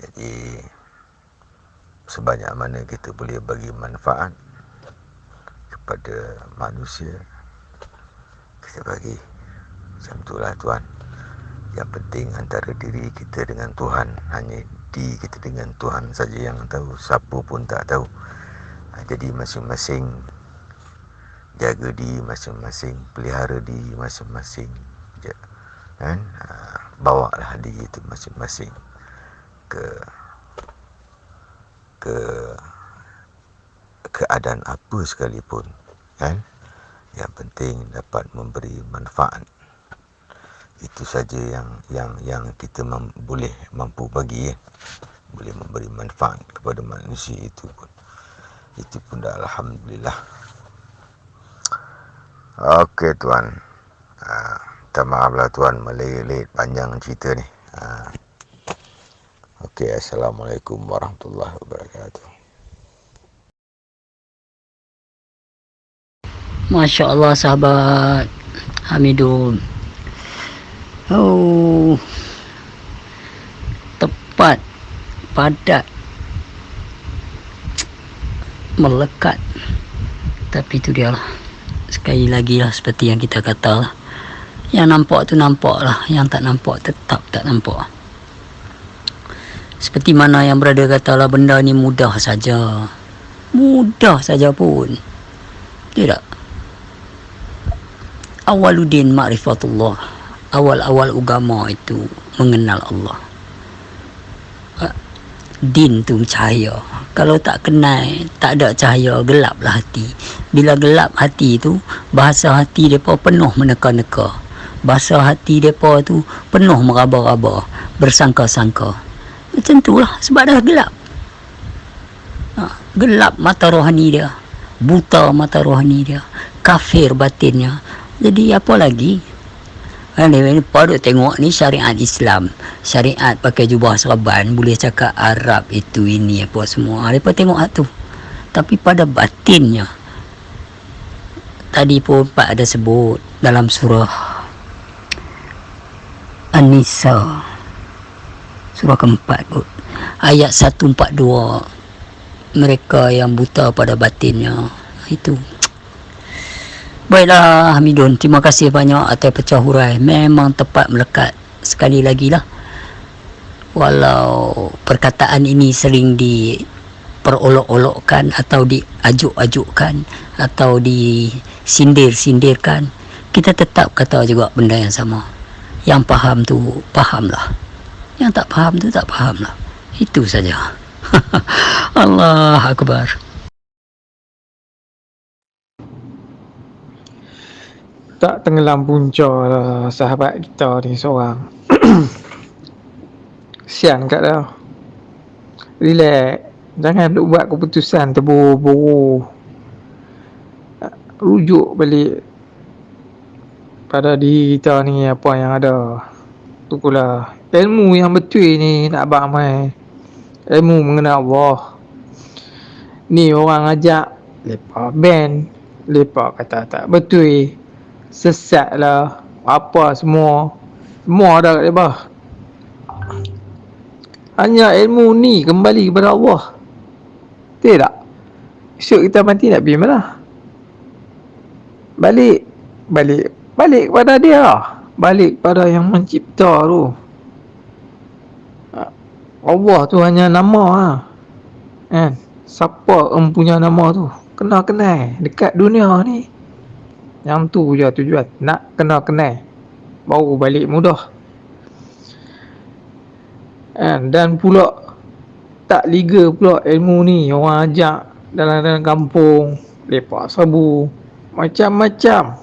Jadi sebanyak mana kita boleh bagi manfaat kepada manusia, kita bagi. Macam itulah Tuhan. Yang penting antara diri kita dengan Tuhan, hanya diri kita dengan Tuhan saja yang tahu, siapa pun tak tahu. Jadi masing-masing jaga diri masing-masing, pelihara diri masing-masing, kan. Bawalah diri itu masing-masing ke keadaan apa sekalipun, kan. Yang penting dapat memberi manfaat. Itu saja yang kita boleh mampu bagi, boleh memberi manfaat kepada manusia, itu pun dah alhamdulillah. Okey tuan, minta maaflah tuan, meleleh panjang cerita ni. Okey, assalamualaikum warahmatullahi wabarakatuh. Masya Allah sahabat Hamidun. Oh, tepat, padat, melekat. Tapi itu dia lah, sekali lagi lah, seperti yang kita kata lah, yang nampak tu nampak lah, yang tak nampak tetap tak nampak. Seperti mana yang berada kata lah, benda ni mudah saja pun tidak. Awaludin ma'rifatullah, awal-awal agama itu mengenal Allah. Din tu cahaya. Kalau tak kenal, tak ada cahaya, gelaplah hati. Bila gelap hati tu, bahasa hati mereka penuh meneka-neka. Bahasa hati mereka tu penuh meraba-raba, bersangka-sangka. Macam tu lah, sebab dah gelap. Gelap mata rohani dia, buta mata rohani dia, kafir batinnya. Jadi apa lagi? Mereka duk tengok ni syariat Islam, syariat pakai jubah serban, boleh cakap Arab itu ini apa semua. Mereka tengok tu. Tapi pada batinnya, tadi pun Pak ada sebut dalam surah An-Nisa, surah keempat kot, ayat 142, mereka yang buta pada batinnya. Itu. Baiklah Hamidun, terima kasih banyak atas pecah hurai. Memang tepat melekat. Sekali lagi lah, walau perkataan ini sering diperolok-olokkan atau diajuk-ajukkan atau disindir-sindirkan, kita tetap kata juga benda yang sama. Yang faham tu fahamlah, yang tak faham tu tak fahamlah. Itu saja. Allah Akbar. Tak tenggelam punca lah sahabat kita ni seorang. Kesian kat dia. Relax. Jangan duk buat keputusan terburu-buru. Rujuk balik pada diri kita ni, apa yang ada. Tu pula ilmu yang betul ni nak beramal. Ilmu mengenal Allah. Ni orang ajak lepa band, lepa kata tak betul, sesat lah. apa semua ada kat depa. Hanya ilmu ni kembali kepada Allah. Betul tak? Esok kita mati nak pergi mana? Balik kepada dia. Balik pada yang mencipta tu. Allah tu hanya nama lah. Kan? Siapa empunya nama tu? Kena kenal dekat dunia ni. Yang tu je tujuan. Nak kena kenal. Baru balik mudah. Dan pula tak liga pula ilmu ni orang ajak dalam kampung, lepak sabu, macam-macam.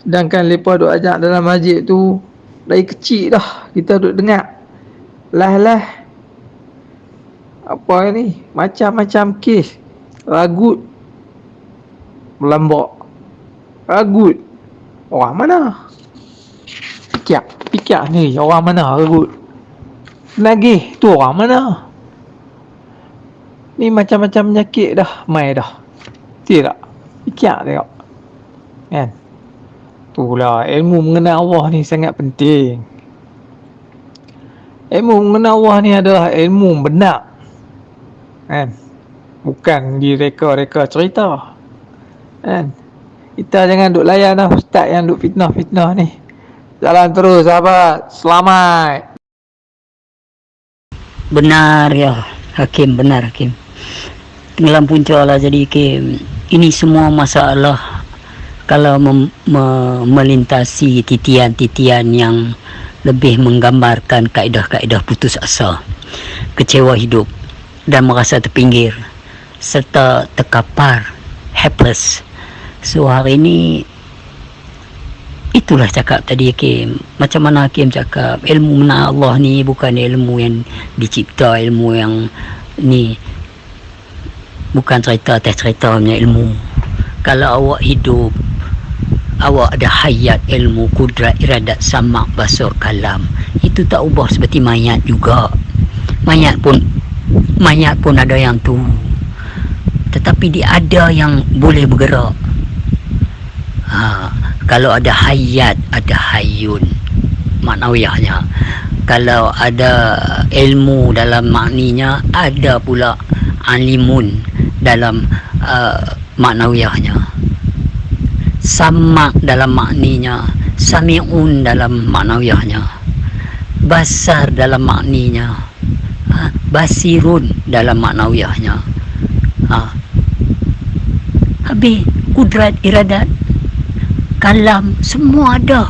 Sedangkan lepa duk ajak dalam masjid tu dari kecil dah kita duk dengar. Lah apa ni? Macam-macam kes. Ragut melambak. Ragut orang mana? Pikir ni orang mana ragut? Nagih tu orang mana? Ni macam-macam penyakit dah mai dah. Betul tak? Fikir tengok. Kan? Itulah ilmu mengenal Allah ni sangat penting. Ilmu mengenal Allah ni adalah ilmu benar. Kan? Bukan direka-reka cerita. Kan? Kita jangan duk layan lah ustaz yang duk fitnah-fitnah ni. Jalan terus sahabat. Selamat. Benar ya Hakim, benar Hakim. Tenggelam punca lah jadi Hakim. Ini semua masalah kalau melintasi titian-titian yang lebih menggambarkan kaedah-kaedah putus asa, kecewa hidup dan merasa terpinggir serta terkapar, helpless. So hari ini itulah cakap tadi Hakim. Macam mana Hakim cakap, ilmu mengenal Allah ni bukan ilmu yang dicipta, ilmu yang ni bukan cerita atas cerita punya ilmu. Kalau awak hidup, awak ada hayat ilmu, kudrat, iradat, samak, basar, kalam, itu tak ubah seperti mayat juga. Mayat pun ada yang tu, tetapi dia ada yang boleh bergerak. Kalau ada hayat, ada hayun maknawiyahnya. Kalau ada ilmu dalam makninya, ada pula alimun dalam maknawiyahnya. Samak dalam makninya, sami'un dalam maknawiyahnya, basar dalam makninya, basirun dalam maknawiyahnya. Habis kudrat, iradat, kalam, semua ada.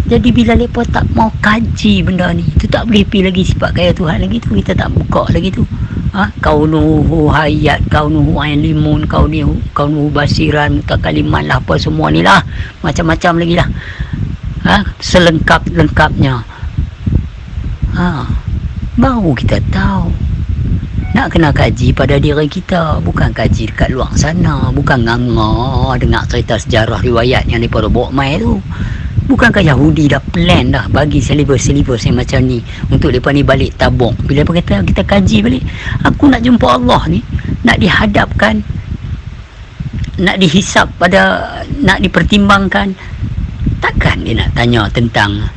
Jadi bila mereka tak mau kaji benda ni, tu tak boleh pergi lagi sifat kaya Tuhan lagi tu. Kita tak buka lagi tu. Kaunuhu hayat, kaunuhu alimun, kaunuhu basiran, mutakaliman lah, apa semua ni lah. Macam-macam lagi lah. Selengkap-lengkapnya. Baru kita tahu. Nak kena kaji pada diri kita, bukan kaji dekat luar sana, bukan nganga dengar cerita sejarah riwayat yang mereka bawa mai tu. Bukankah Yahudi dah plan dah bagi silibus-silibus yang macam ni untuk mereka ni balik tabung. Bila kita kaji balik, aku nak jumpa Allah ni, nak dihadapkan, nak dihisap nak dipertimbangkan, takkan dia nak tanya tentang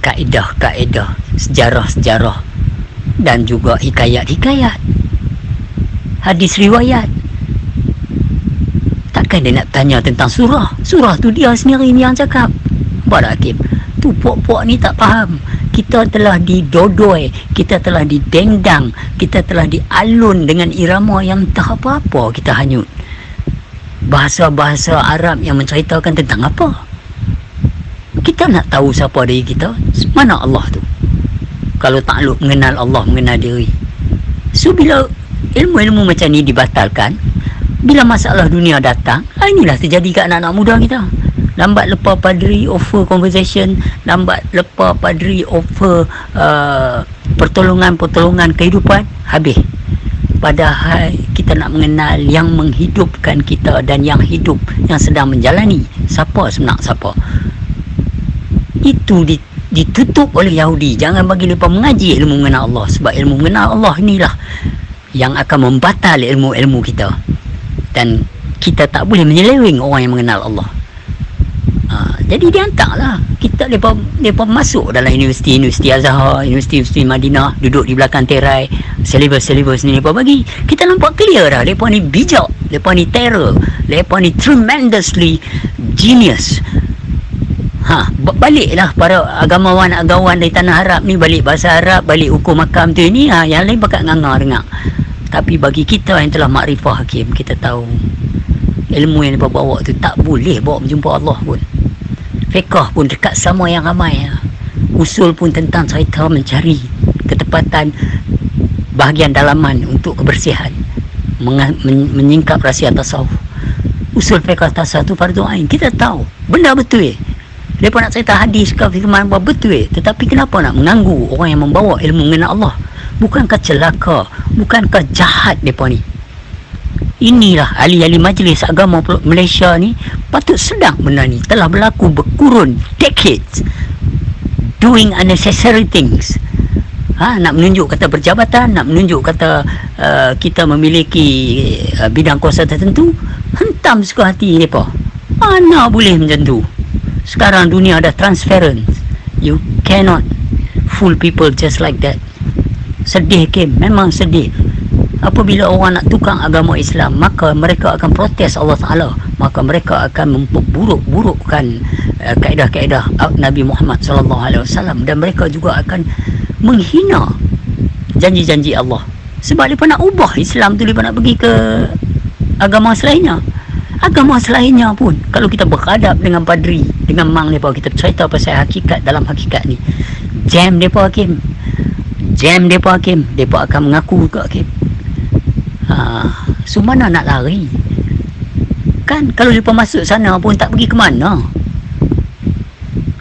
kaedah-kaedah, sejarah-sejarah dan juga hikayat-hikayat, hadis riwayat. Takkan dia nak tanya tentang surah tu dia sendiri ni yang cakap. Pada Hakim tu, puak-puak ni tak faham. Kita telah didodoi, kita telah didendang, kita telah dialun dengan irama yang tak apa-apa. Kita hanyut bahasa-bahasa Arab yang menceritakan tentang apa. Kita nak tahu siapa diri kita, mana Allah tu. Kalau takluk mengenal Allah, mengenal diri. So bila ilmu-ilmu macam ni dibatalkan, bila masalah dunia datang, inilah terjadi kat anak-anak muda kita. Lambat lepas padri offer conversation, lambat lepas padri offer pertolongan kehidupan, habis. Padahal kita nak mengenal yang menghidupkan kita dan yang hidup, yang sedang menjalani. Siapa sebenarnya siapa? Itu ditutup oleh Yahudi. Jangan bagi mereka mengaji ilmu mengenal Allah, sebab ilmu mengenal Allah inilah yang akan membatal ilmu-ilmu kita, dan kita tak boleh menyeleweng orang yang mengenal Allah. Jadi dia hantarlah kita, mereka masuk dalam universiti Azhar, universiti Madinah, duduk di belakang tirai, silibus ni mereka bagi. Kita nampak clear dah, mereka ni bijak, mereka ni terror, mereka ni tremendously genius. Baliklah para agamawan dari tanah Arab ni, balik bahasa Arab, balik hukum makam tu ni, yang lain pakat nganga dengar. Tapi bagi kita yang telah makrifah Hakim, kita tahu ilmu yang mereka bawa tu tak boleh bawa menjumpa Allah pun. Fiqh pun dekat sama yang ramai. Usul pun tentang cerita mencari ketepatan bahagian dalaman untuk kebersihan, menyingkap rahsia tasawuf. Usul fiqh tasawuf tu fardu ain. Kita tahu benda betul. Mereka nak cerita hadis ke firman apa betul. Tetapi kenapa nak mengganggu orang yang membawa ilmu mengenai Allah? Bukankah celaka, bukankah jahat mereka ni? Inilah ahli-ahli majlis agama Malaysia ni patut sedang benda ni telah berlaku berkurun decades, doing unnecessary things. Nak menunjuk kata berjabatan, nak menunjuk kata kita memiliki bidang kuasa tertentu, hentam suka hati mereka. Mana boleh macam tu? Sekarang dunia ada transparent. You cannot fool people just like that. Sedih Kim, memang sedih. Apabila orang nak tukang agama Islam, maka mereka akan protes Allah Ta'ala, maka mereka akan memperburuk-burukkan kaedah-kaedah Nabi Muhammad SAW, dan mereka juga akan menghina janji-janji Allah. Sebab mereka nak ubah Islam tu, mereka nak pergi ke agama selainnya. Agama selainnya pun, kalau kita berhadap dengan padri, dengan mang mereka, kita cerita pasal hakikat dalam hakikat ni, jam mereka Hakim, jam mereka Hakim, mereka akan mengaku ke Hakim. So mana nak lari? Kan kalau mereka masuk sana pun tak pergi ke mana.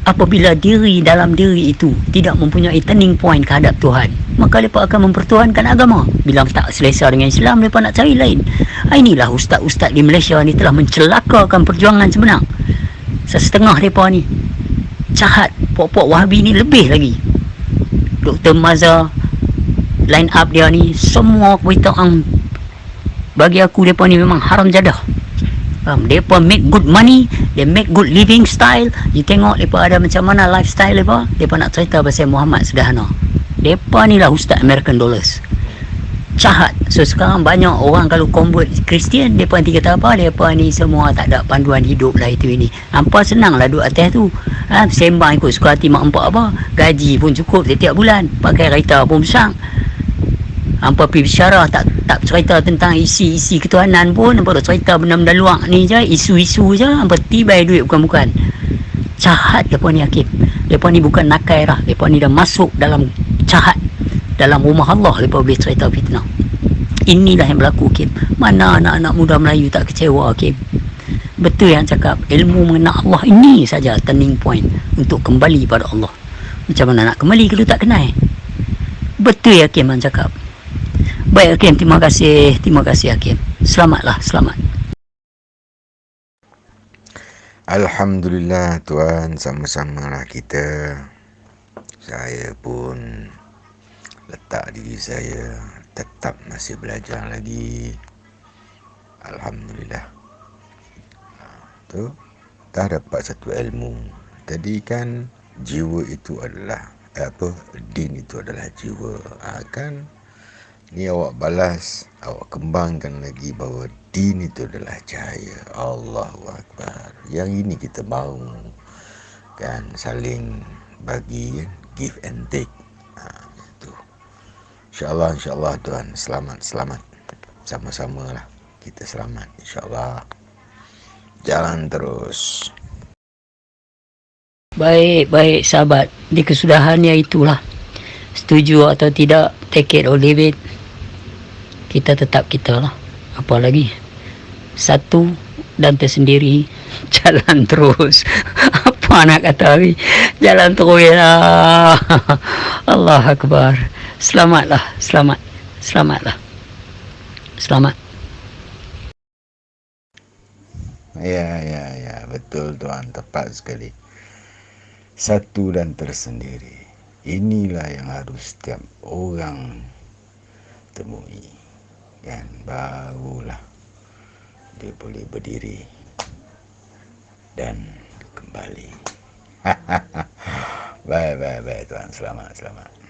Apabila dalam diri itu tidak mempunyai turning point kehadap Tuhan, maka mereka akan mempertuhankan agama. Bila tak selesa dengan Islam, mereka nak cari lain. Inilah ustaz-ustaz di Malaysia ni telah mencelakakan perjuangan sebenar. Setengah mereka ni jahat. Pok-pok Wahabi ni lebih lagi. Dr. Mazhar, line up dia ni, semua kebetulan bagi aku mereka ni memang haram jadah. Mereka make good money, they make good living style. You tengok mereka ada macam mana lifestyle mereka. Mereka nak cerita pasal Muhammad sederhana. Mereka ni lah ustaz American dollars. Jahat. So sekarang banyak orang kalau convert Kristian, mereka nanti kata apa? Mereka ni semua tak ada panduan hidup lah, itu ini. Hampa senang lah duduk atas tu. Sembang ikut suka hati mak empak apa. Gaji pun cukup setiap bulan. Pakai kereta pun besar. Hampa pergi bersyarah tak cerita tentang isi ketuhanan pun. Hampa dah cerita benda-benda luar ni je, isu-isu je. Hampa tibai duit bukan-bukan. Jahat mereka ni Hakim. Mereka ni bukan nakai lah. Mereka ni dah masuk dalam jahat. Dalam rumah Allah mereka boleh cerita fitnah. Inilah yang berlaku Hakim. Mana anak-anak muda Melayu tak kecewa Hakim? Betul yang cakap, ilmu mengenal Allah ini saja turning point untuk kembali pada Allah. Macam mana nak kembali kalau tak kenal? Betul ya Hakim yang cakap. Baik Hakim, terima kasih Hakim. Selamatlah, selamat. Alhamdulillah Tuan, sama-sama lah kita. Saya pun letak diri saya tetap masih belajar lagi. Alhamdulillah. Tu dah dapat satu ilmu. Tadi kan jiwa itu adalah din itu adalah jiwa. Kan ni awak balas, awak kembangkan lagi bahawa din itu adalah cahaya. Allahu Akbar. Yang ini kita mahu kan, saling bagi, give and take. Itu. InsyaAllah Tuhan, selamat. Sama-sama lah kita selamat, insyaAllah. Jalan terus. Baik sahabat, di kesudahannya itulah, setuju atau tidak, take it or leave it, kita tetap kita lah. Apa lagi, satu dan tersendiri. Jalan terus. Apa nak kata lagi, jalan terus lah. Allah Akbar. Selamat. Ya, betul Tuan, tepat sekali. Satu dan tersendiri. Inilah yang harus setiap orang temui. Kan, barulah dia boleh berdiri dan kembali. Baik, baik, baik tuan. Selamat, selamat.